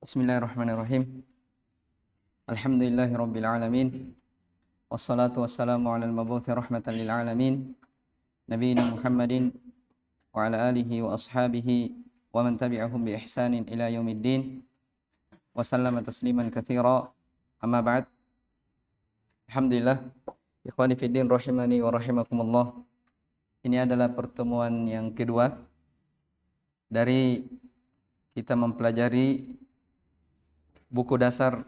Bismillahirrahmanirrahim. Alhamdulillahirabbil alamin. Wassalatu wassalamu alal mabuthi rahmatan lil alamin. Nabiyina Muhammadin wa ala alihi wa ashabihi wa man tabi'ahum bi ihsanin ila yaumiddin. Wa sallama tasliman katsira. Amma ba'd. Alhamdulillah. Ikhwani fiddin rahimani wa rahimakumullah. Ini adalah pertemuan yang kedua dari kita mempelajari buku dasar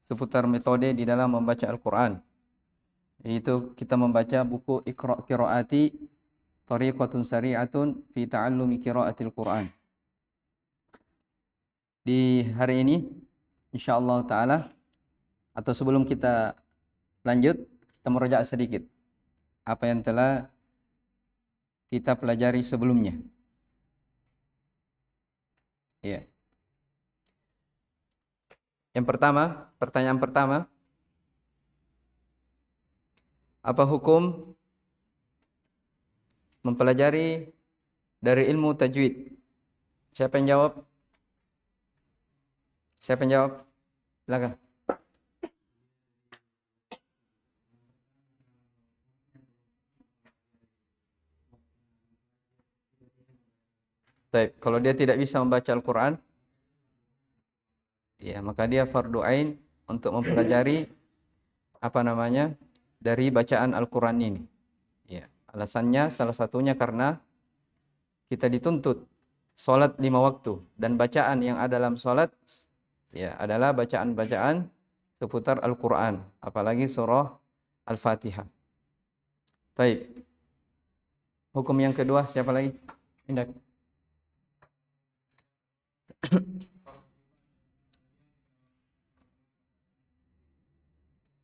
seputar metode di dalam membaca Al-Quran, yaitu kita membaca buku Iqra' Qiraati Tariqatun Sari'atun fi Ta'allumi Qira'atil Quran. Di hari ini insyaallah taala, atau sebelum kita lanjut, kita merajaah sedikit apa yang telah kita pelajari sebelumnya. Ya. Yang pertama, pertanyaan pertama, apa hukum mempelajari dari ilmu tajwid? Siapa yang jawab? Siapa yang jawab? Silakan. Baik, kalau dia tidak bisa membaca Al-Quran, ya, maka dia fardu ain untuk mempelajari dari bacaan Al-Quran ini. Ya, alasannya salah satunya karena kita dituntut sholat 5 waktu, dan bacaan yang ada dalam sholat ya adalah bacaan-bacaan seputar Al-Quran, apalagi surah Al-Fatihah. Baik. Hukum yang kedua siapa lagi? Indah.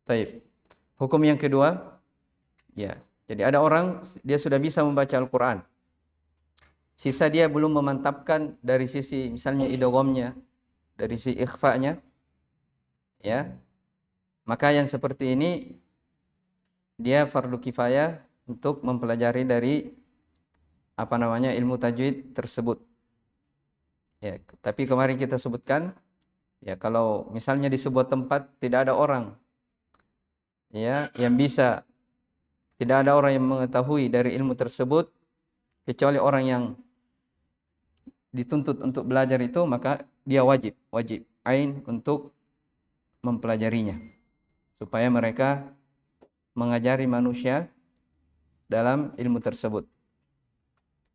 Baik. Hukum yang kedua, ya. Jadi ada orang dia sudah bisa membaca Al-Quran, sisa dia belum memantapkan dari sisi misalnya idghamnya, dari sisi ikhfa'nya, ya. Maka yang seperti ini dia fardu kifayah untuk mempelajari dari ilmu tajwid tersebut. Ya, tapi kemarin kita sebutkan, ya, kalau misalnya di sebuah tempat tidak ada orang, ya, yang bisa, tidak ada orang yang mengetahui dari ilmu tersebut kecuali orang yang dituntut untuk belajar itu, maka dia wajib ain untuk mempelajarinya supaya mereka mengajari manusia dalam ilmu tersebut.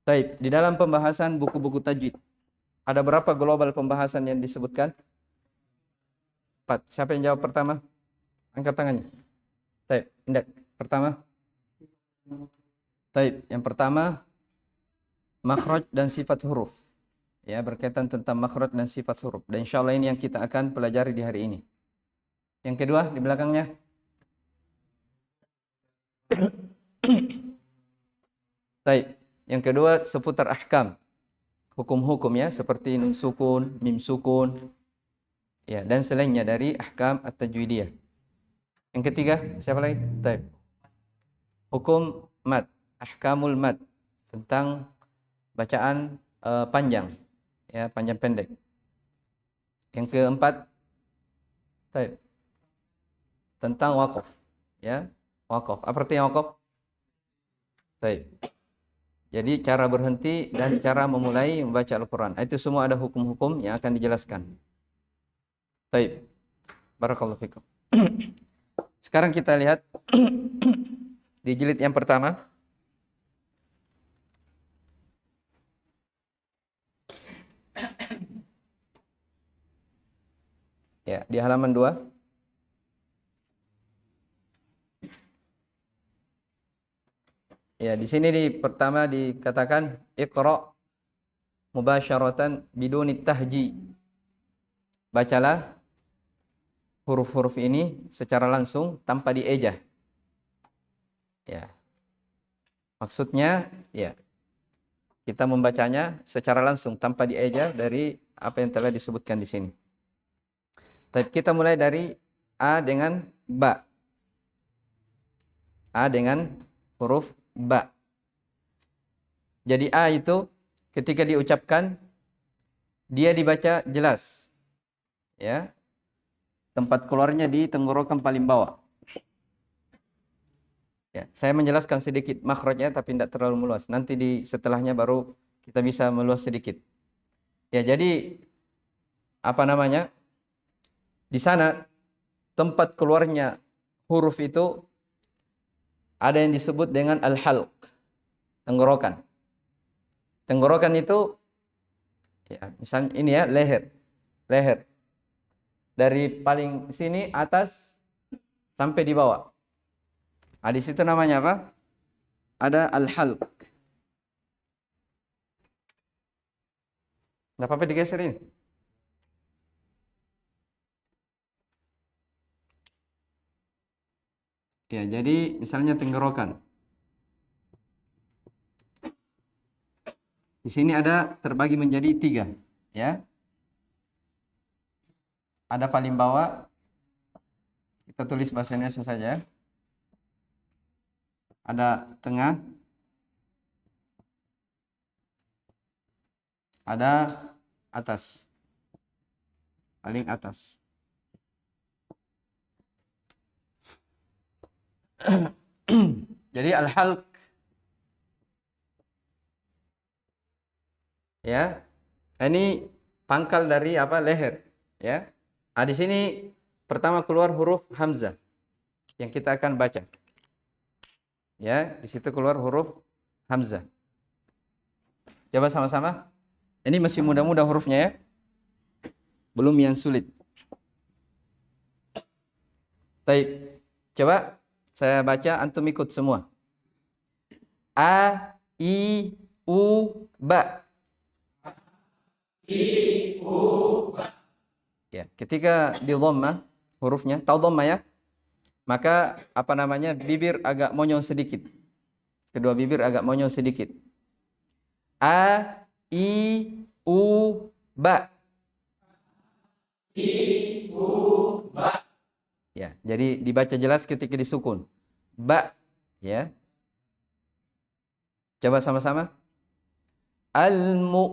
Baik, di dalam pembahasan buku-buku tajwid ada berapa global pembahasan yang disebutkan? 4. Siapa yang jawab pertama? Angkat tangannya. Baik, Indah. Pertama. Baik, yang pertama makhraj dan sifat huruf. Ya, berkaitan tentang makhraj dan sifat huruf. Dan insyaallah ini yang kita akan pelajari di hari ini. Yang kedua di belakangnya. Baik, yang kedua seputar ahkam. Hukum-hukum, ya, seperti nun sukun, mim sukun, ya, dan selainnya dari ahkam at-tajwidiyah. Yang ketiga, siapa lagi? Baik. Hukum mad, ahkamul mad, tentang bacaan panjang, ya, panjang pendek. Yang keempat, baik, tentang waqaf, ya, waqaf. Apa artinya waqaf? Baik. Jadi cara berhenti dan cara memulai membaca Al-Quran, itu semua ada hukum-hukum yang akan dijelaskan. Baik. Barakallahu fikum. Sekarang kita lihat di jilid yang pertama. Ya, di halaman 2. Ya, di sini pertama dikatakan Iqra' mubasyaratan biduni tahji. Bacalah huruf-huruf ini secara langsung tanpa diejah. Ya. Maksudnya, ya, kita membacanya secara langsung tanpa diejah dari apa yang telah disebutkan di sini. Tapi kita mulai dari A dengan Ba. A dengan huruf Ba. Jadi A itu ketika diucapkan dia dibaca jelas. Ya. Tempat keluarnya di tenggorokan paling bawah. Ya, saya menjelaskan sedikit makhrajnya tapi tidak terlalu meluas. Nanti di setelahnya baru kita bisa meluas sedikit. Ya, jadi apa namanya? Di sana tempat keluarnya huruf itu ada yang disebut dengan al-halq, tenggorokan. Tenggorokan itu ya, misalnya ini ya, leher. Leher. Dari paling sini atas sampai di bawah. Nah, di situ namanya apa? Ada al-halq. Enggak apa-apa digeser ini. Ya, jadi misalnya tenggorokan. Di sini ada terbagi menjadi 3, ya. Ada paling bawah, kita tulis bahasa Indonesia saja. Ada tengah, ada atas, paling atas. Jadi al-halq, ya, ini pangkal dari apa? Leher, ya. Nah, di sini pertama keluar huruf hamzah yang kita akan baca. Ya, di situ keluar huruf hamzah. Coba sama-sama. Ini masih mudah-mudah hurufnya ya. Belum yang sulit. Baik. Coba saya baca, antum ikut semua. A, I, U, Ba. I, U, Ba. Ya, ketika di dhammah hurufnya, tahu dhammah ya? Maka apa namanya? Bibir agak monyong sedikit. Kedua bibir agak monyong sedikit. A, I, U, Ba. I, U, Ba. Ya, jadi dibaca jelas ketika disukun. Ba, ya. Coba sama-sama. Al-mu'minun.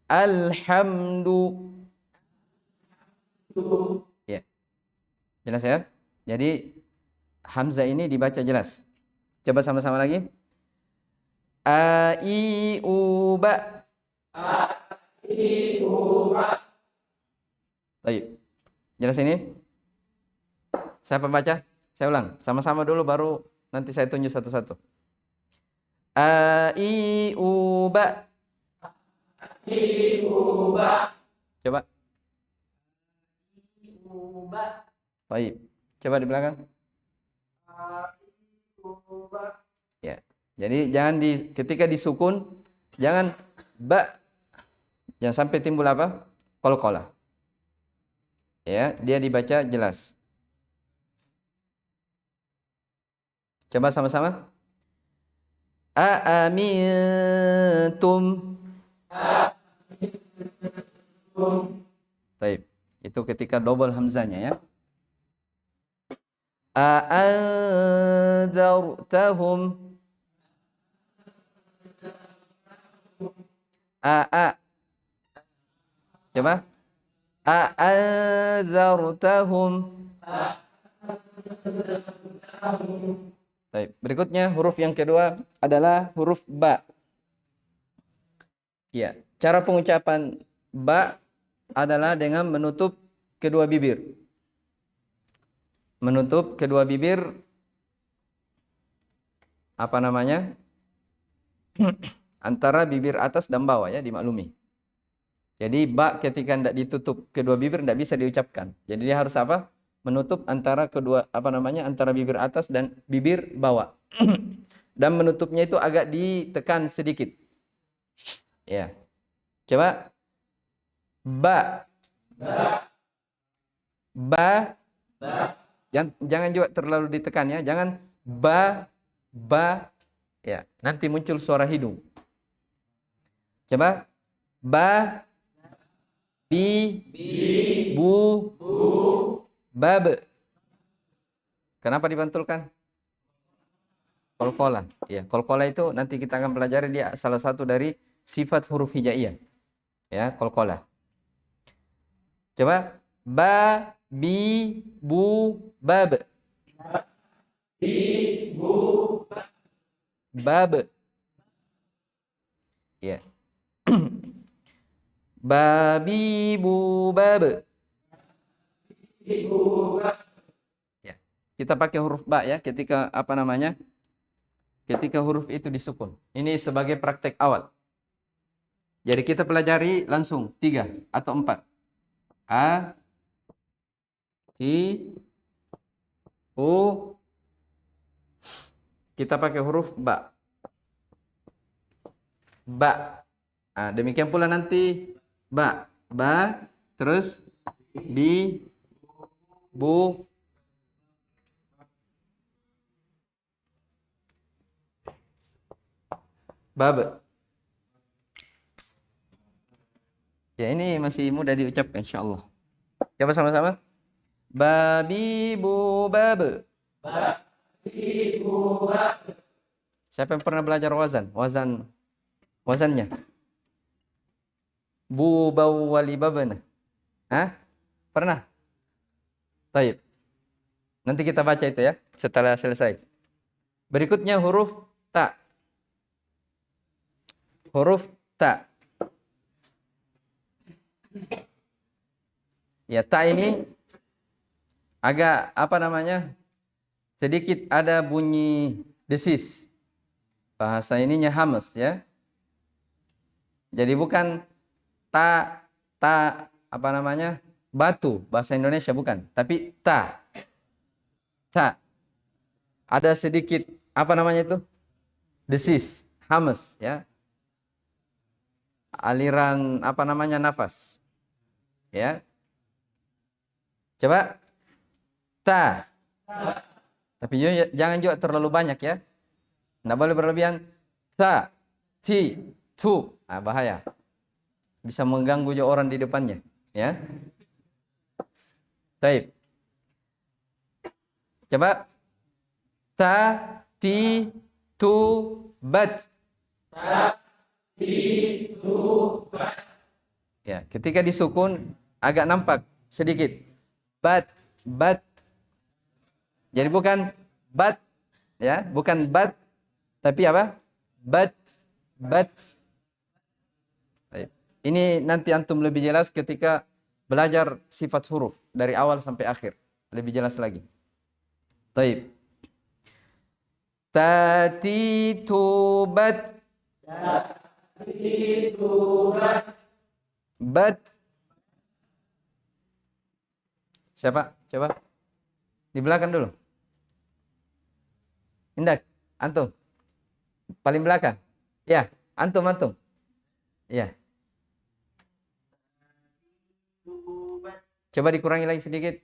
Alhamdu. Ya. Jelas ya? Jadi hamzah ini dibaca jelas. Coba sama-sama lagi. A, I, U, Ba. A, I, U, Ba. Baik. Jelas ini? Saya pembaca? Saya ulang. Sama-sama dulu baru nanti saya tunjuk satu-satu. A, I, U, Ba. A, I, U, Ba. Coba. I, U, Ba. Baik. Coba di belakang. A, I, U, Ba. Ya. Jadi jangan ketika disukun jangan ba, jangan sampai timbul apa? Qalqalah. Ya, dia dibaca jelas. Coba sama-sama. Aamintum. Baik. Itu ketika double hamzanya ya. A'andzartahum. Coba. A'andzartahum. Baik. Berikutnya huruf yang kedua adalah huruf ba. Ya, cara pengucapan ba adalah dengan menutup kedua bibir. Menutup kedua bibir apa namanya? Antara bibir atas dan bawah ya, dimaklumi. Jadi ba ketika tidak ditutup kedua bibir tidak bisa diucapkan. Jadi dia harus apa? Menutup antara kedua apa namanya? Antara bibir atas dan bibir bawah. Dan menutupnya itu agak ditekan sedikit. Ya. Coba ba. Ba. Jangan juga terlalu ditekan ya. Jangan ba. Ya, nanti muncul suara hidung. Coba ba, bi, bu, bab. Kenapa dipantulkan? Qalqalah. Ya, qalqalah itu nanti kita akan pelajari dia salah satu dari sifat huruf hijaiyah. Ya, qalqalah. Coba ba, bi, bu, bab. Bab. Ya. Babi, bu, bab. Ya. Kita pakai huruf ba ya ketika apa namanya? Ketika huruf itu disukun. Ini sebagai praktek awal. Jadi kita pelajari langsung 3 atau 4. A, I, U. Kita pakai huruf ba. Ba. Nah, demikian pula nanti ba. Ba, terus bi, bu, bab. Ya, ini masih mudah diucapkan insyaallah. Coba sama-sama. Babi, bu, bab. Siapa yang pernah belajar wazan? Wazannya. Bu, bau, wali, babana. Hah? Pernah? Baik. Nanti kita baca itu ya setelah selesai. Berikutnya huruf ta. Huruf ta. Ya, ta ini agak apa namanya? Sedikit ada bunyi desis. Bahasa ininya hamas ya. Jadi bukan ta apa namanya? Batu bahasa Indonesia bukan, tapi ta. Ta. Ada sedikit apa namanya itu? Desis, hamas ya. Aliran apa namanya nafas. Ya. Coba ta. Tapi jangan juga terlalu banyak ya. Nggak boleh berlebihan. Ta, ti, tu. Nah, bahaya. Bisa mengganggu juga orang di depannya. Ya. Baik. Coba. Ta, ti, tu, bat. Ta, ti, tu, bat. Ya, ketika disukun agak nampak sedikit. Bat, bat. Jadi bukan bat, ya, bukan bat, tapi apa? Bat, bat. Baik. Ini nanti antum lebih jelas ketika belajar sifat huruf dari awal sampai akhir, lebih jelas lagi. Baik. Tati tubat. Tati tubat. Bat. Siapa? Coba. Di belakang dulu. Indak, antum. Paling belakang. Ya, antum. Ya. Coba dikurangi lagi sedikit.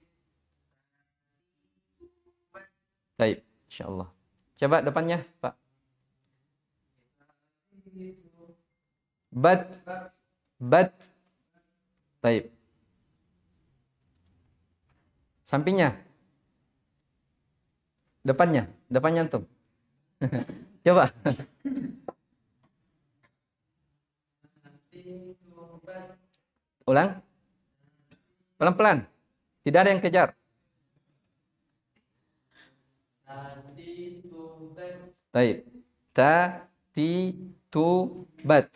Baik, insyaallah. Coba depannya, Pak. Bat. Baik. Sampingnya. Depannya antum. Coba. Ulang. Pelan-pelan. Tidak ada yang kejar. Baik. Ta, ti, tu, bat.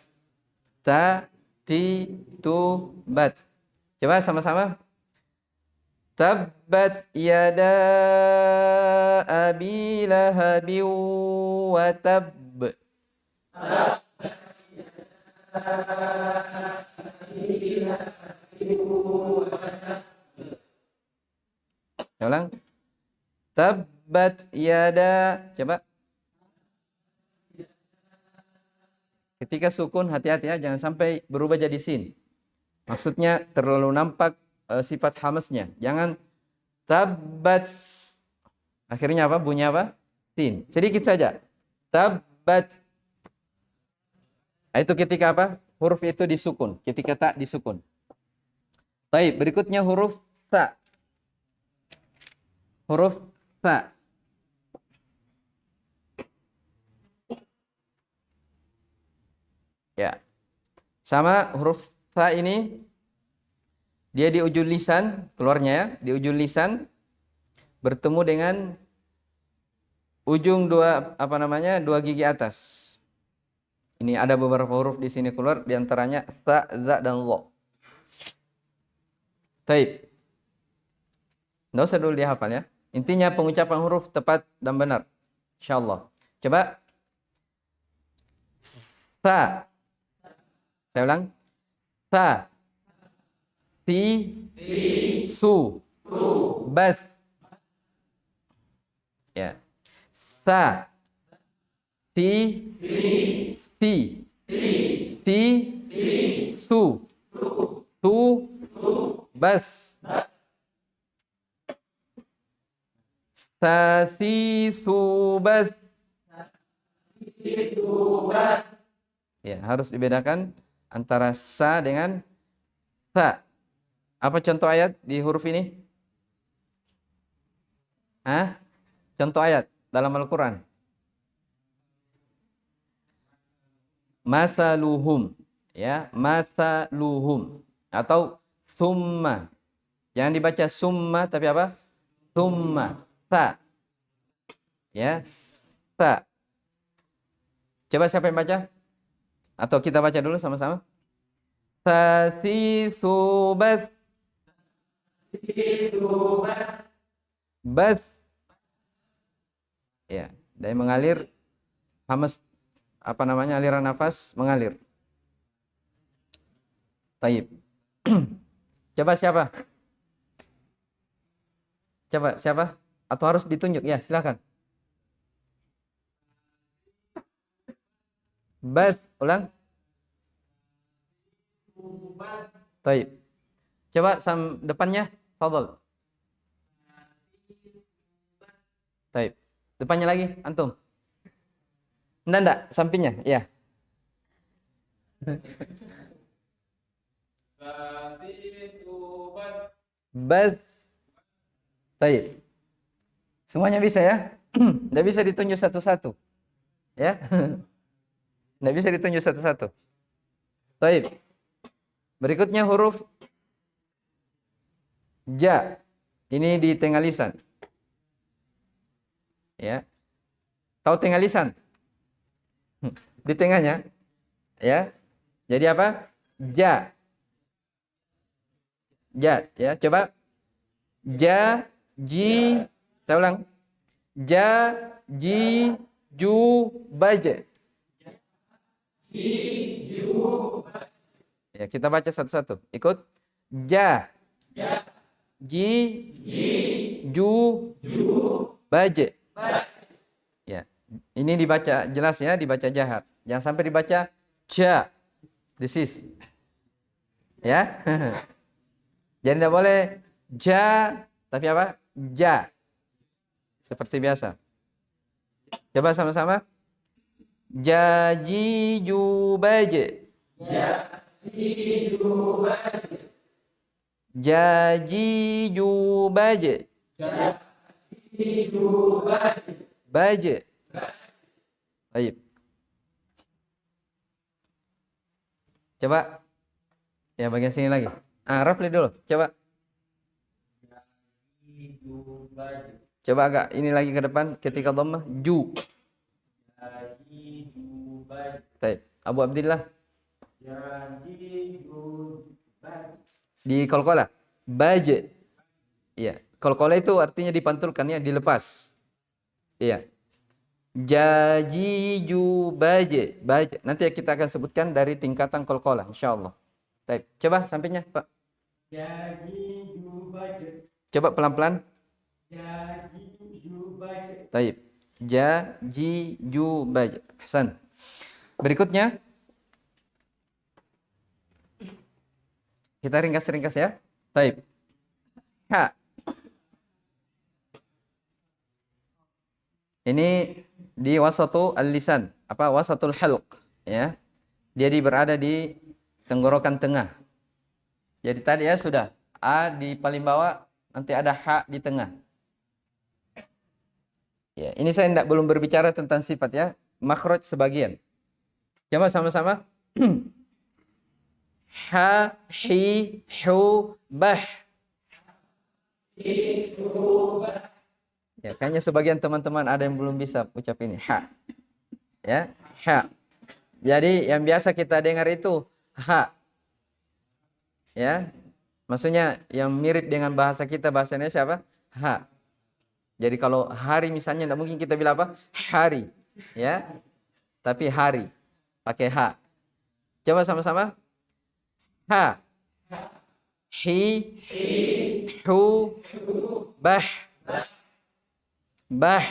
Ta, ti, tu, bat. Coba sama-sama. Tabbat yada abi lahabin wa tab. Ulang. Tabbat yada. Coba. Ketika sukun hati-hati ya, jangan sampai berubah jadi sin. Maksudnya terlalu nampak sifat hamasnya. Jangan tabbat. Akhirnya apa? Bunyi apa? Sin. Sedikit saja. Tabbat. Itu ketika apa? Huruf itu disukun. Ketika tak disukun. Baik, berikutnya huruf ta. Huruf ta. Ya. Sama huruf tha ini dia di ujung lisan, keluarnya ya, di ujung lisan bertemu dengan ujung dua gigi atas. Ini ada beberapa huruf di sini keluar, diantaranya tha, za, dan lo. Taib. Nggak usah dulu dihafal ya. Intinya pengucapan huruf tepat dan benar. Insyaallah. Coba. Tha. Saya ulang. Tha. Fi. Su. Bath. Ya. Tha. Fi. Fi. Fi. Su. Tu. Bath. Sasi. Subath. Ya, harus dibedakan antara sa dengan tha. Apa contoh ayat di huruf ini? Contoh ayat dalam Al-Quran. Masaluhum. Ya, masaluhum. Atau summa. Jangan dibaca summa, tapi apa? Summa. Tha. Ya, tha. Coba siapa yang baca? Atau kita baca dulu sama-sama. Sasi subath. Bath. Ya, dari mengalir hamas aliran nafas mengalir. Taib. Coba siapa? Coba siapa? Atau harus ditunjuk? Ya, silakan. Bath, ulang. Taib. Coba depannya, fadhal. Taib. Depannya lagi, antum. Enggak, sampingnya, ya. Bath. Taib. Semuanya bisa ya? Enggak bisa ditunjuk satu-satu. Ya. Enggak bisa ditunjuk satu-satu. Taib. Berikutnya huruf ja. Ini di tengah lisan. Ya. Tahu tengah lisan? Di tengahnya. Ya. Jadi apa? Ja. Ja, ya. Coba. Ja, ji. Saya ulang. Ja, ji, ju, baja. Ya, kita baca satu-satu. Ikut. Ja. Ji. Ju. Baja. Ya. Ini dibaca jelas ya, dibaca jahat. Jangan sampai dibaca ja. This is. Ya. Jadi tidak boleh ja, tapi apa? Ja. Seperti biasa. Coba sama-sama. Jaji jubaje. Jaji jubaje. Jaji jubaje. Jaji jubaje. Baje. Baik. Coba. Ya, bagian sini lagi. Rafli dulu. Coba. Coba agak ini lagi ke depan ketika dhammah ju. Baik. Abu Abdillah. Di qalqalah. Baje. Iya. Qalqalah itu artinya dipantulkan ya, dilepas. Iya. Jajiju baje. Baje. Nanti kita akan sebutkan dari tingkatan qalqalah insyaallah. Baik. Coba sampingnya, Pak. Jajiju baje. Coba pelan-pelan. Jajiju baje. Baik. Jajiju baje. Hasan. Berikutnya kita ringkas-ringkas ya. Baik. Ha. Ini di wasatu al-lisan, wasatul halq ya. Dia berada di tenggorokan tengah. Jadi tadi ya sudah a di paling bawah, nanti ada ha di tengah. Ya, ini saya belum berbicara tentang sifat ya, makhraj sebagian. Coba sama-sama. Ha, hi, hu, bah. Ya, kayaknya sebagian teman-teman ada yang belum bisa ucap ini. Ha. Ya, ha. Jadi yang biasa kita dengar itu ha. Ya. Maksudnya yang mirip dengan bahasa kita, bahasa Indonesia apa? Ha. Jadi kalau hari misalnya tidak mungkin kita bilang apa? Hari. Ya. Tapi hari. Pakai ha. Coba sama-sama. Ha. Hi. Hu. Bah. Bah.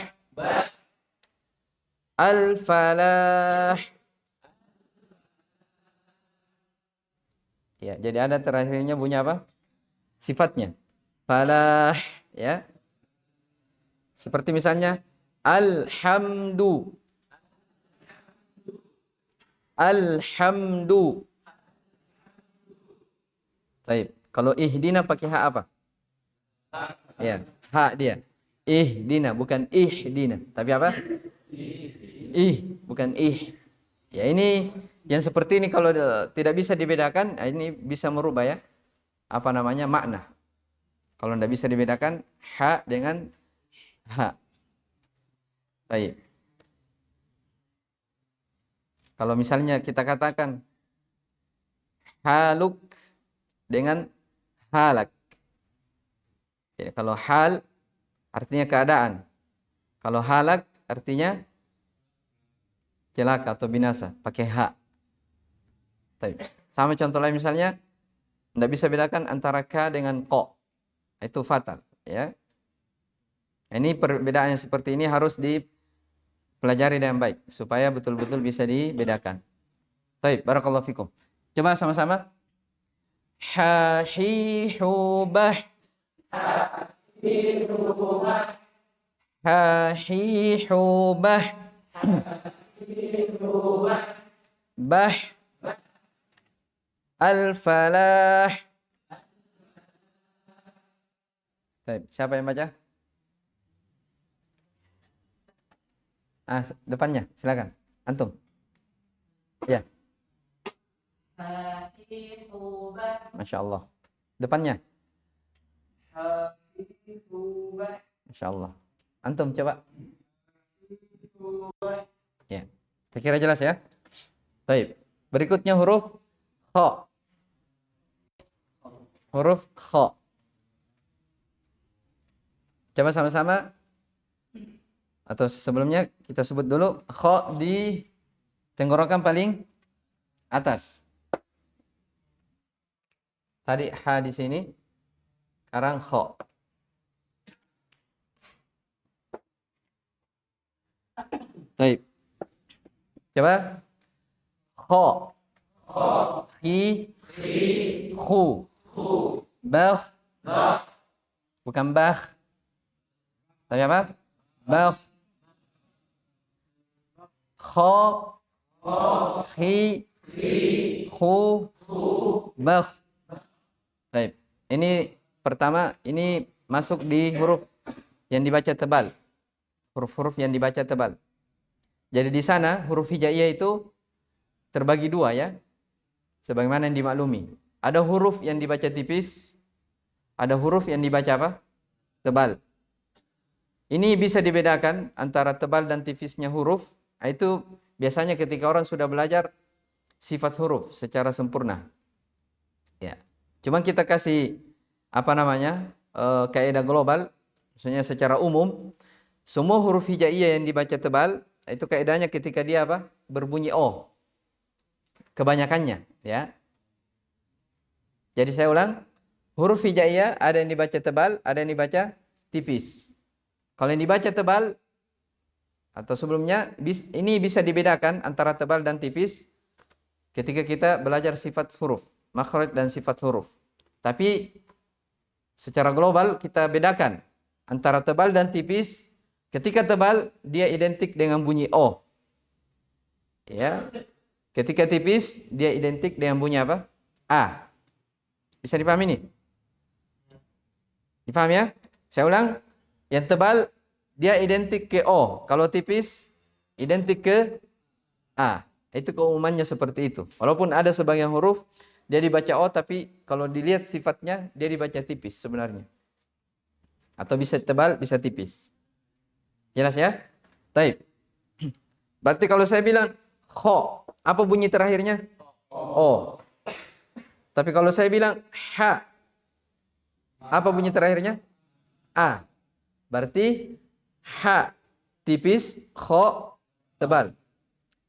Al-falah. Ya, jadi ada terakhirnya bunyi apa? Sifatnya. Falah, ya. Seperti misalnya alhamdu. Alhamdu. Baik. Kalau ihdina pakai ha apa? Ya, ha dia. Ihdina bukan ihdina, tapi apa? Bukan ih. Ya, ini yang seperti ini kalau tidak bisa dibedakan, ini bisa merubah ya. Apa namanya? Makna. Kalau tidak bisa dibedakan ha dengan ha. Baik. Kalau misalnya kita katakan haluk dengan halak. Jadi kalau hal artinya keadaan. Kalau halak artinya celaka atau binasa, pakai ha. Sama contoh lain misalnya, tidak bisa bedakan antara ka dengan ko. Itu fatal, ya. Ini perbedaan yang seperti ini harus dipelajari dengan baik supaya betul-betul bisa dibedakan. Baik, barakallahu fikum. Coba sama-sama. Ha hi hu bah. Ha hi hu bah. Bah. Al falah. Baik, siapa yang baca? Depannya, silakan. Antum. Ya. Masya Allah. Depannya. Masya Allah. Antum coba. Ya. Saya kira jelas ya. Baik. Berikutnya huruf kha. Huruf kha. Coba sama-sama. Atau sebelumnya kita sebut dulu kha di tenggorokan paling atas. Tadi ha di sini. Sekarang kha. Baik. Coba. Kha. Khi. Khu. Bakh. Bukan bakh. Tapi apa? Bakh. Kha. Khi. Khu. Bakh. Baik. Ini pertama, ini masuk di huruf yang dibaca tebal. Huruf-huruf yang dibaca tebal. Jadi di sana huruf hijaiyah itu terbagi dua ya. Sebagaimana yang dimaklumi. Ada huruf yang dibaca tipis, ada huruf yang dibaca apa? Tebal. Ini bisa dibedakan antara tebal dan tipisnya huruf. Itu biasanya ketika orang sudah belajar sifat huruf secara sempurna. Ya. Cuma kita kasih apa namanya? Kaidah global, maksudnya secara umum, semua huruf hijaiyah yang dibaca tebal itu kaidahnya ketika dia apa? Berbunyi o. Kebanyakannya, ya. Jadi saya ulang, huruf hijaiyah ada yang dibaca tebal, ada yang dibaca tipis. Kalau yang dibaca tebal atau sebelumnya ini bisa dibedakan antara tebal dan tipis ketika kita belajar sifat huruf, makhraj dan sifat huruf. Tapi secara global kita bedakan antara tebal dan tipis. Ketika tebal dia identik dengan bunyi o. Ya. Ketika tipis dia identik dengan bunyi apa? A. Bisa dipahami nih? Dipahami ya? Saya ulang. Yang tebal dia identik ke o. Kalau tipis identik ke A. Itu keumumannya seperti itu. Walaupun ada sebagian huruf dia dibaca O, tapi kalau dilihat sifatnya dia dibaca tipis sebenarnya. Atau bisa tebal, bisa tipis. Jelas ya? Taib. Berarti kalau saya bilang kho, apa bunyi terakhirnya? O. Tapi kalau saya bilang ha, apa bunyi terakhirnya? A. Berarti ha tipis, kho tebal.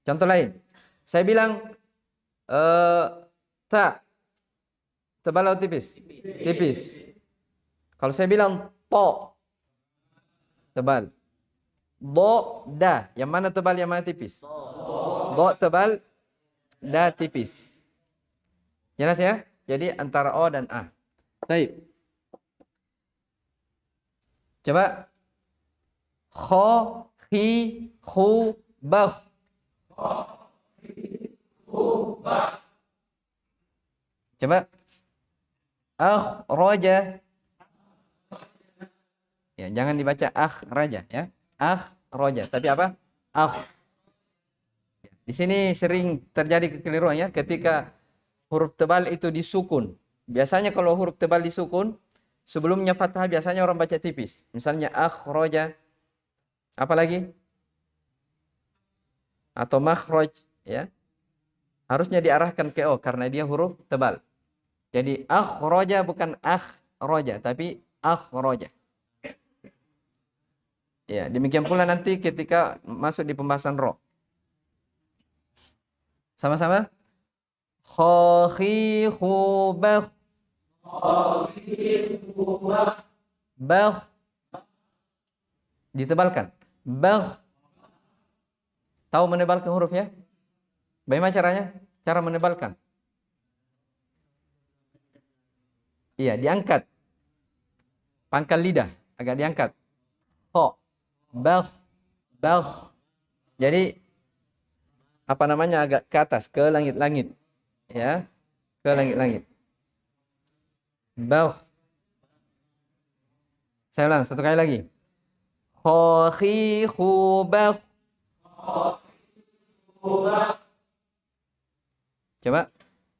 Contoh lain. Saya bilang ta, tebal atau tipis? Tipis. Kalau saya bilang to, tebal. Do, da. Yang mana tebal, yang mana tipis? Do tebal, da tipis. Jelas ya? Jadi antara O dan A. Baik. Coba. Kho, khi, khu, bakh. Coba. Akhraja. Ya, jangan dibaca akhraja ya. Akhraja. Tapi apa? Akh. Di sini sering terjadi kekeliruan ya ketika huruf tebal itu disukun. Biasanya kalau huruf tebal disukun, sebelumnya fathah biasanya orang baca tipis. Misalnya akhraja. Apa lagi? Atau makhraj ya. Harusnya diarahkan ke O karena dia huruf tebal. Jadi akhraja bukan akhraja tapi akhraja. Ya, demikian pula nanti ketika masuk di pembahasan ro. Sama-sama. Kho, khi, khu, bakh. Bakh. Ditebalkan. Bakh. Tahu menebalkan huruf ya? Bagaimana caranya? Cara menebalkan. Iya, diangkat. Pangkal lidah agak diangkat. Kho, bakh, bakh. Jadi apa namanya agak ke atas, ke langit-langit. Ya, ke langit-langit. Bakh. Saya ulang satu kali lagi. Kho, khi, khu, bakh. Coba.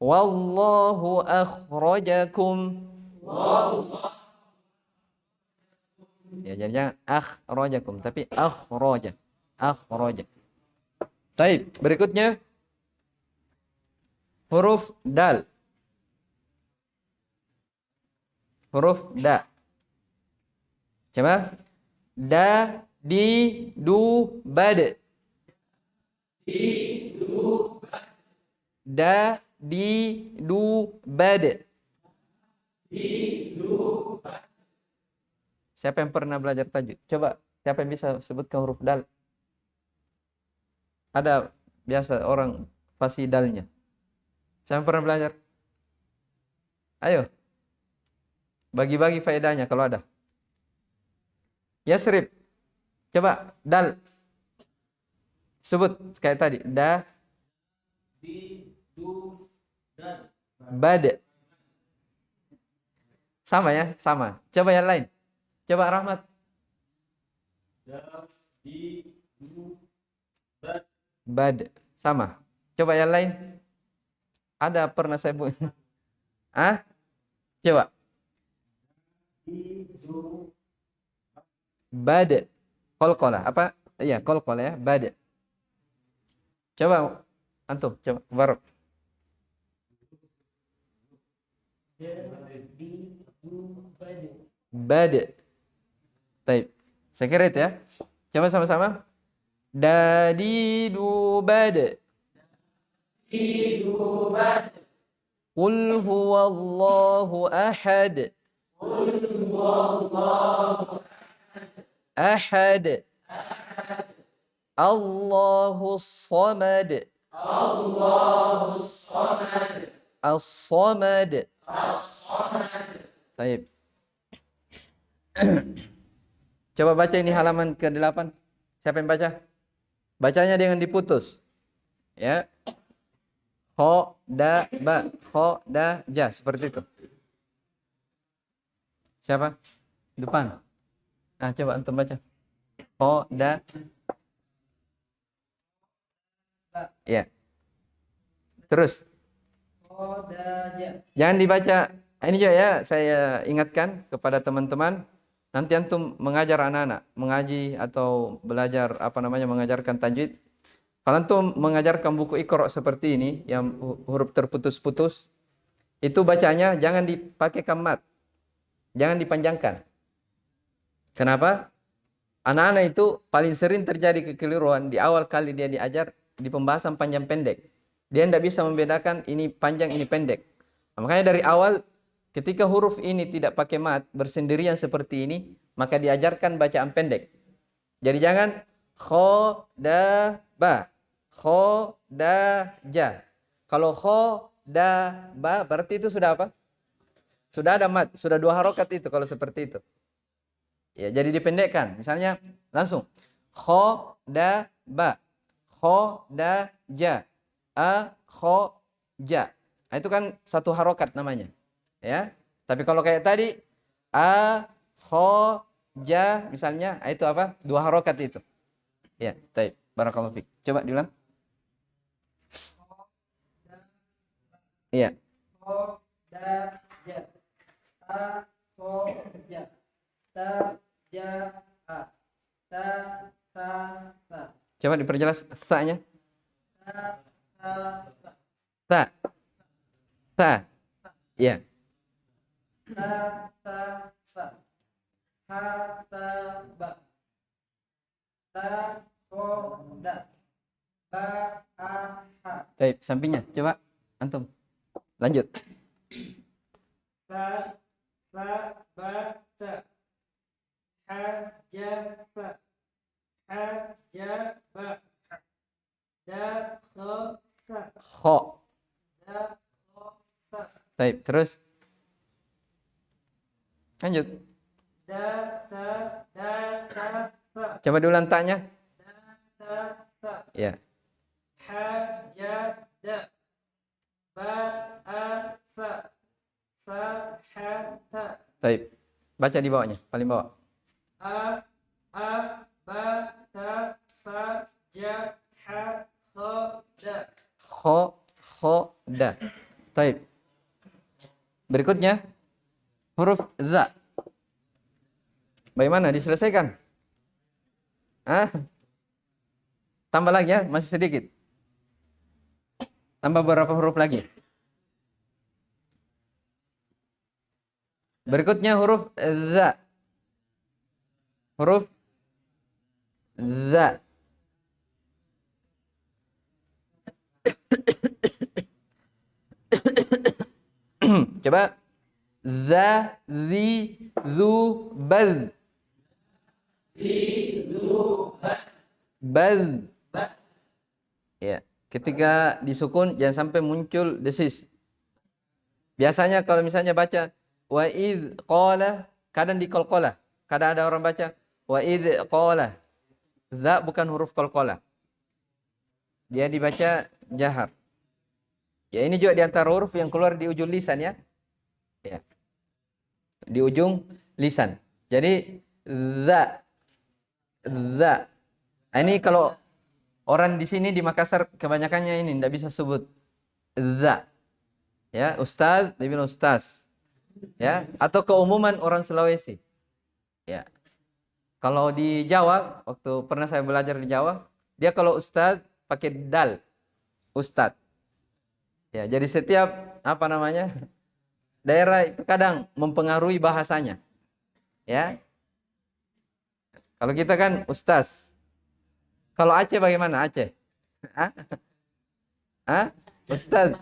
Wallahu akhrajakum. Ya, jadi jangan akhrajakum, tapi akhraja. Akhraja. Baik, berikutnya huruf dal. Huruf da. Coba. Da, di, du, bad. Da, di, du, bad. Siapa yang pernah belajar tajwid? Coba, siapa yang bisa sebutkan huruf dal? Ada biasa orang fasih dalnya. Siapa yang pernah belajar? Ayo. Bagi-bagi faedahnya kalau ada. Yasrib. Coba, dal. Sebut kayak tadi. Da, di, du, dan. Bad. Sama ya, sama. Coba yang lain. Coba Rahmat. Da, di, du, bad. Bad. Sama. Coba yang lain. Ada pernah saya buat. Ah? Coba. Di, du, bad. Kolkola. Apa? Iya, kolkola ya. Bad. Coba. Antum. Coba. Barok. Bad. Baik. Saya kira itu ya. Coba sama-sama. Dadi dubad. Qul huwallahu ahad. Ahad. Allahus samad. As-samad. Baik. Coba baca ini halaman ke-8. Siapa yang baca? Bacanya dengan diputus. Ya. Kho, da, ba. Kho, da, ja. Seperti itu. Siapa? Depan. Nah, coba antum baca. Kho, da. Ya. Terus. Jangan dibaca. Ini juga ya, saya ingatkan kepada teman-teman. Nanti antum mengajar anak-anak, mengaji atau belajar mengajarkan tajwid. Kalau antum mengajarkan buku Iqra seperti ini, yang huruf terputus-putus, itu bacanya jangan dipakai mat, jangan dipanjangkan. Kenapa? Anak-anak itu paling sering terjadi kekeliruan di awal kali dia diajar di pembahasan panjang pendek. Dia tidak bisa membedakan ini panjang, ini pendek. Makanya dari awal ketika huruf ini tidak pakai mat, bersendirian seperti ini, maka diajarkan bacaan pendek. Jadi jangan kho, da, ba. Kho, da, ja. Kalau kho, da, ba, berarti itu sudah apa? Sudah ada mat, sudah 2 harokat itu kalau seperti itu. Ya, jadi dipendekkan. Misalnya langsung kho, da, ba. Kho, da, ja. A, kho, ja. Nah, itu kan 1 harokat namanya. Ya. Tapi kalau kayak tadi a, kho, ja misalnya, itu apa? 2 harokat itu. Ya, baik. Barakallahu fiik. Coba diulang. Iya. Kho, da, ja. A, kho, ja. Ta, ja, a. Ta, ta, ta. Coba diperjelas sa-nya. Ta, ta, ta. Ta. Ta. Iya. Ta, ta, ta. Ha, ta, ba. Ta, kho, da. Ba, a, ha. Baik, sampingnya. Coba antum. Lanjut. Sa, sa, ba, ta. Ha, ja, fa. Ha, ja, ba. Da, kho, sa. Kho. Da, kho, sa. Baik, terus. Lanjut. Da, ta, da, ta, fa. Coba diulang taknya. Da, ta, ta. Ya. Ha, ja, da. Ba, a, fa. Fa, ha, ta. Baik. Baca di bawahnya, paling bawah. A, ba, ta, fa, ja, ha, kho, da. Kho, da. Baik. Berikutnya huruf za. Bagaimana diselesaikan? Tambah lagi ya, masih sedikit. Tambah berapa huruf lagi? Berikutnya huruf za. Huruf za. Coba. Za, zi, zu, baz. Baz. Ya, ketika disukun jangan sampai muncul desis. Biasanya kalau misalnya baca wa id qala, kadang diqalqalah. Kadang ada orang baca wa id qala. Za bukan huruf qalqalah. Dia dibaca jahar. Ya, ini juga di antara huruf yang keluar di ujung lisan ya. Ya. Di ujung lisan. Jadi za. Za. Nah, ini kalau orang di sini di Makassar kebanyakannya ini tidak bisa sebut za. Ya, ustaz, dia bilang ustaz. Ya, atau keumuman orang Sulawesi. Ya. Kalau di Jawa, waktu pernah saya belajar di Jawa, dia kalau ustaz pakai dal. Ustaz. Ya, jadi setiap daerah itu kadang mempengaruhi bahasanya. Ya. Kalau kita kan ustaz. Kalau Aceh bagaimana Aceh? Ustaz.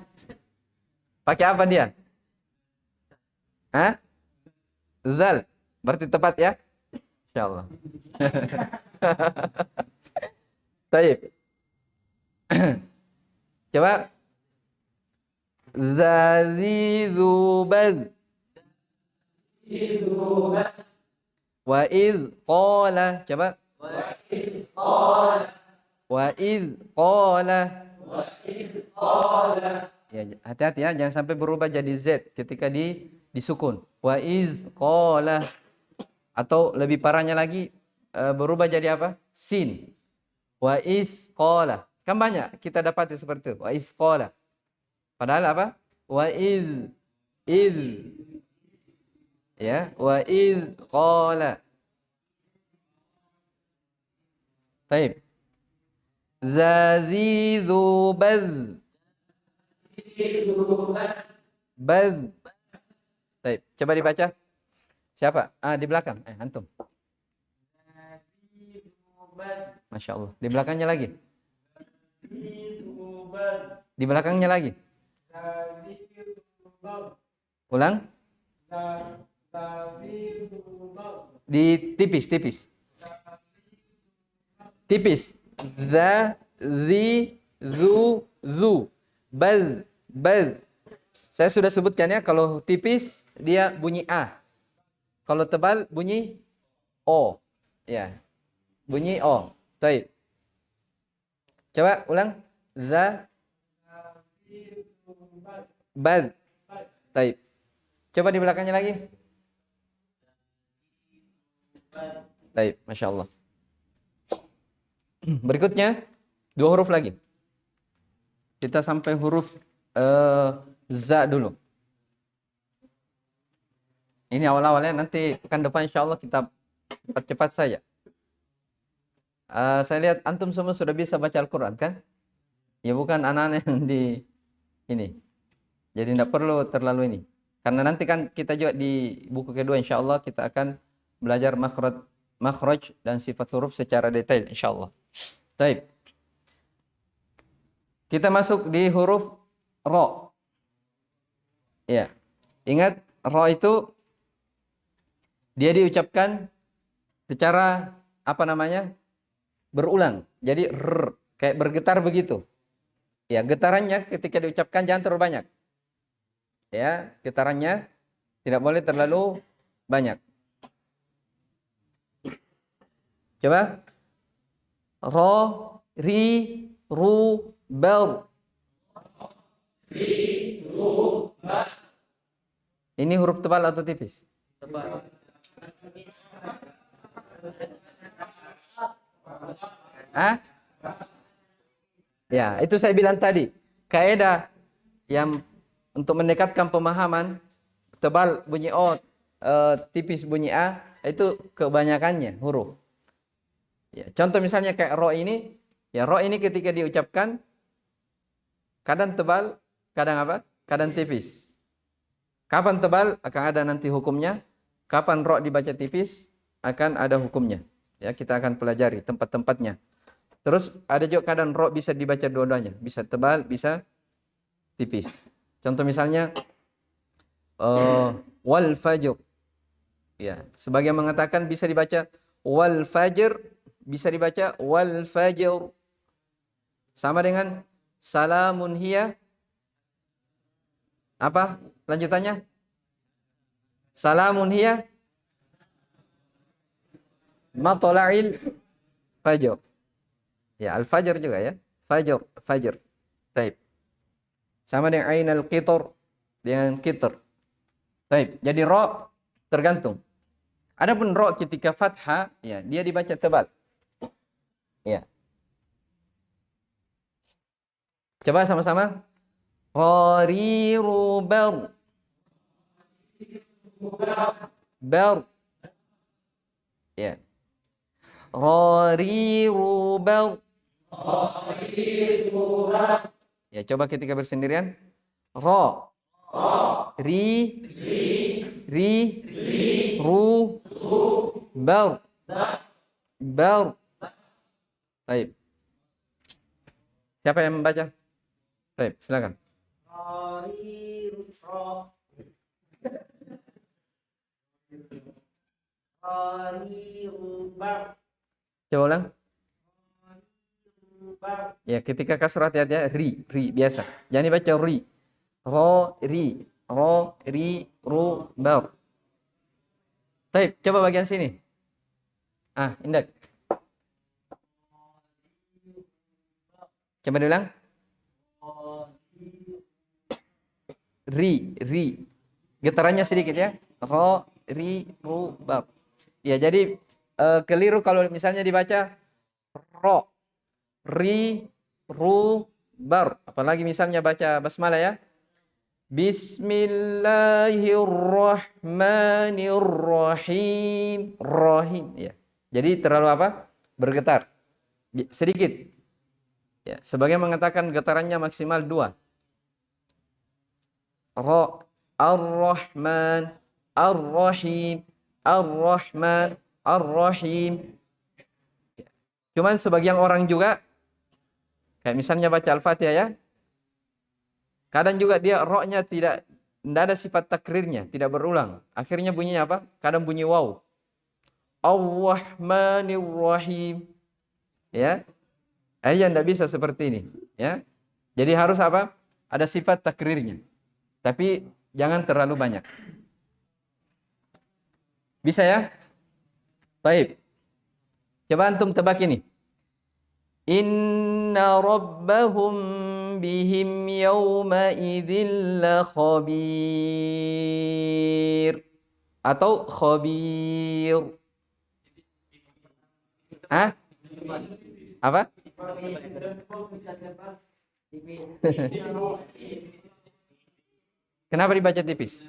Pakai apa dia? Zal. Berarti tepat ya? Insyaallah. Baik. Coba. Zazizubad. Wa iz qala. Coba. Wa iz qala. Ya, hati-hati ya, jangan sampai berubah jadi Z ketika disukun. Wa iz qala. Atau lebih parahnya lagi berubah jadi apa? Sin. Wa iz qala. Kan banyak kita dapati seperti itu. Wa iz qala. Padahal apa? Wa id. Ya, wa id qala. Baik. Zadzi dzubad. Bad. Baik, coba dibaca. Siapa? Di belakang. Antum. Masya Allah. Di belakangnya lagi. Di belakangnya lagi. Ulang. Di tipis. Tipis. Za, zi, zu. Bal. Saya sudah sebutkan ya, kalau tipis dia bunyi A. Kalau tebal bunyi O. Ya. Bunyi O. Baik. Coba ulang. Za, bal. Baik. Coba di belakangnya lagi. Baik, Masya Allah. Berikutnya, 2 huruf lagi. Kita sampai huruf za dulu. Ini awal-awalnya, nanti pekan depan insya Allah kita cepat-cepat saja. Saya lihat antum semua sudah bisa baca Al-Quran kan? Ya bukan anak-anak yang di ini. Jadi tidak perlu terlalu ini. Karena nanti kan kita juga di buku kedua insya Allah kita akan belajar makhraj dan sifat huruf secara detail insya Allah. Baik. Kita masuk di huruf ro. Ya. Ingat ro itu dia diucapkan secara apa namanya? Berulang. Jadi kayak bergetar begitu. Ya, getarannya ketika diucapkan jangan terlalu banyak. Ya, getarannya tidak boleh terlalu banyak. Coba. Ro, ri, ru, bal. Ini huruf tebal atau tipis? Tebal. Ya, itu saya bilang tadi. Kaidah yang untuk mendekatkan pemahaman tebal bunyi O, tipis bunyi A, itu kebanyakannya huruf. Ya, contoh misalnya kayak ro ini, ya ro ini ketika diucapkan kadang tebal, kadang apa? Kadang tipis. Kapan tebal akan ada nanti hukumnya. Kapan ro dibaca tipis akan ada hukumnya. Ya, kita akan pelajari tempat-tempatnya. Terus ada juga kadang ro bisa dibaca dua-duanya, bisa tebal, bisa tipis. Contoh misalnya wal fajr. Ya, sebagian mengatakan bisa dibaca wal fajr, bisa dibaca wal fajr. Sama dengan salamun hiya. Apa lanjutannya? Salamun hiya matla'il fajr. Ya, al-fajr juga ya. Fajr. Taib. Sama dengan ainal qitr, dengan qitr. Taib. Jadi ro tergantung. Adapun ro ketika fathah, ya, dia dibaca tebal. Ya. Coba sama-sama. Qariru bar. Bar. Ya. Qariru bar. Ya, coba ketika bersendirian. Ro. Ri. Ru. Bar. Baik. Siapa yang membaca? Baik, silakan. Coba ulang. Ya, ketika kasrah hati-hati ya, ri biasa. Jangan dibaca ri. Ro, ri, ru, bar. Baik, coba bagian sini. Indak. Coba diulang. Ri. Getarannya sedikit ya. Ro, ri, ru, bar. Ya, jadi keliru kalau misalnya dibaca ro, ri, ru, bar. Apalagi misalnya baca basmalah ya. Bismillahirrahmanirrahim. Rahim, ya. Jadi terlalu apa? Bergetar. Sedikit. Ya, sebagian mengatakan getarannya maksimal 2. Ra, Ar-Rahman, Ar-Rahim, Ar-Rahman, Ar-Rahim. Cuman sebagian orang juga kayak misalnya baca Al-Fatihah ya. Kadang juga dia ro-nya tidak ada sifat takrirnya, tidak berulang. Akhirnya bunyinya apa? Kadang bunyi waw. Ar-Rahmanir-Rahim. Ya. Yang tidak bisa seperti ini, ya. Jadi harus apa? Ada sifat takrirnya. Tapi jangan terlalu banyak. Bisa ya? Baik. Coba antum tebak ini. Inna rabbahum bihim yawma idzil khabir. Atau khabir. Hah? Apa? Kenapa dibaca tipis?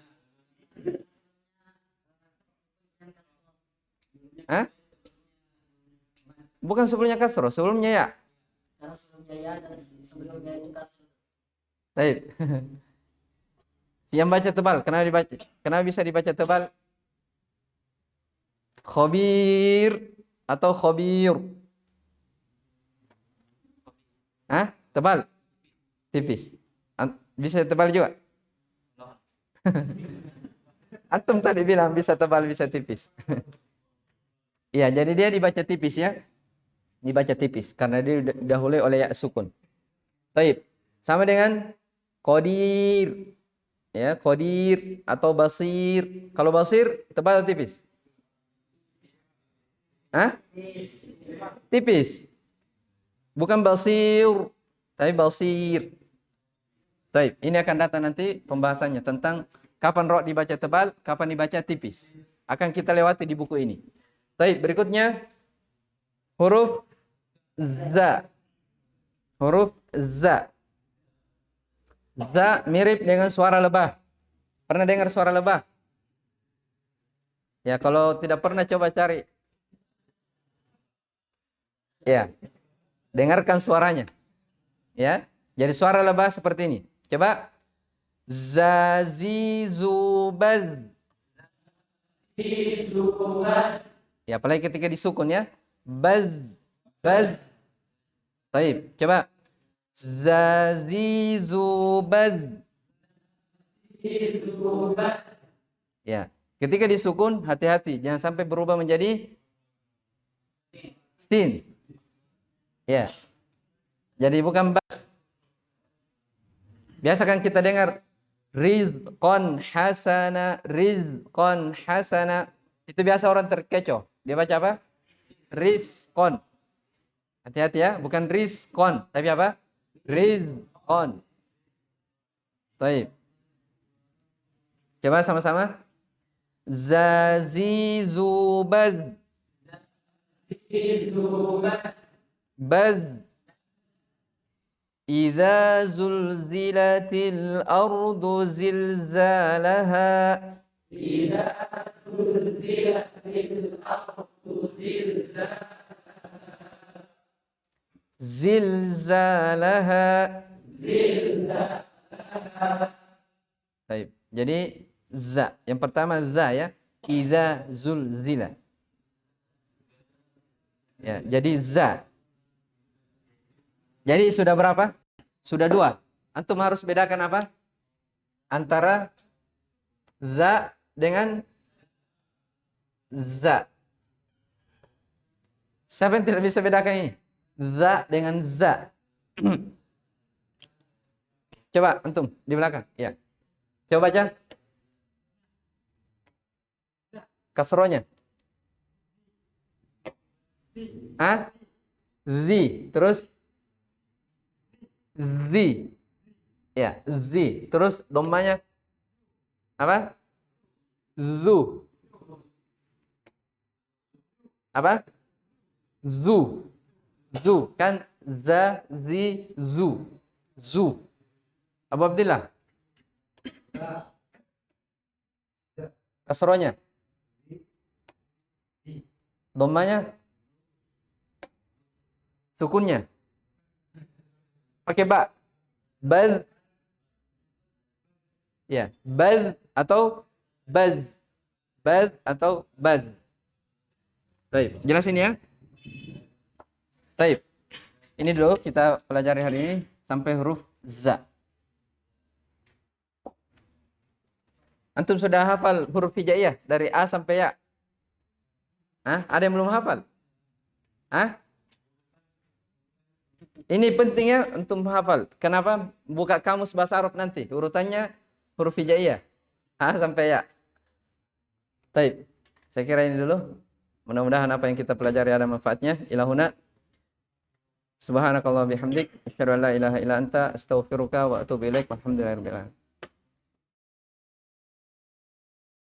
Hah? Bukan sebelumnya kasro, sebelumnya ya. Karena sebelumnya ya dan sebelumnya itu kasro. Baik. Yang baca tebal, kenapa bisa dibaca tebal? Khabir atau khabir? Hah? Tebal? Tipis. Bisa tebal juga? Antum tadi bilang bisa tebal, bisa tipis. Iya, jadi dia dibaca tipis ya. Dibaca tipis karena dia didahului oleh ya sukun. Baik. Sama dengan qadir. Ya, qadir atau basir. Kalau basir tebal atau tipis? Hah? Tipis. Bukan basir, tapi basir. Baik, ini akan datang nanti pembahasannya tentang kapan ro dibaca tebal, kapan dibaca tipis. Akan kita lewati di buku ini. Baik, berikutnya huruf za. Huruf za. Za mirip dengan suara lebah. Pernah dengar suara lebah? Ya, kalau tidak pernah coba cari. Ya. Dengarkan suaranya. Ya. Jadi suara lebah seperti ini. Coba. Zazizubaz. Ya, apalagi ketika disukun ya. Baz. Baz. Baik, coba. Zazizubaz. Ya, ketika disukun hati-hati, jangan sampai berubah menjadi sin. Ya. Jadi bukan bas. Biasa kan kita dengar rizqan hasana, rizqan hasana. Itu biasa orang terkecoh. Dia baca apa? Rizqan. Hati-hati ya, bukan rizqan, tapi apa? Rizqan. Baik. Coba sama-sama. Zazizubaz. Baz. Idza zulzilatil ardu zilzalaha. Idza zulzilatil ardu zilzalaha. Zilzalaha. Baik. Jadi za. Yang pertama za ya. Idza zulzila. Ya, jadi za. Jadi sudah berapa? Sudah 2. Antum harus bedakan apa? Antara za dengan za. Siapa yang tidak bisa bedakan ini? Za dengan za. Coba antum di belakang. Ya. Coba baca. Kasronya. A. Zi. Terus zi. Ya, zi. Terus dommanya apa? Zu. Apa? Zu. Zu. Kan za, zi, zu. Zu. Abu Abdillah. Kasrohnya. Dhammanya. Sukunnya. Pakai ba. Baz. Ya, baz atau baz. Baz atau baz. Baik, jelasin ya. Baik. Ini dulu kita pelajari hari ini sampai huruf za. Antum sudah hafal huruf hijaiyah dari A sampai Ya? Hah? Ada yang belum hafal? Hah? Ini pentingnya untuk hafal. Kenapa? Buka kamus bahasa Arab nanti. Urutannya huruf hijaiyah. A sampai Ya. Baik. Saya kira ini dulu. Mudah-mudahan apa yang kita pelajari ada manfaatnya. Ilahuna. Subhanakallah bihamdik. Asyhadu an la ilaha illa anta. Astaghfiruka wa atubu ilaik. Walhamdulillahirabbil alamin.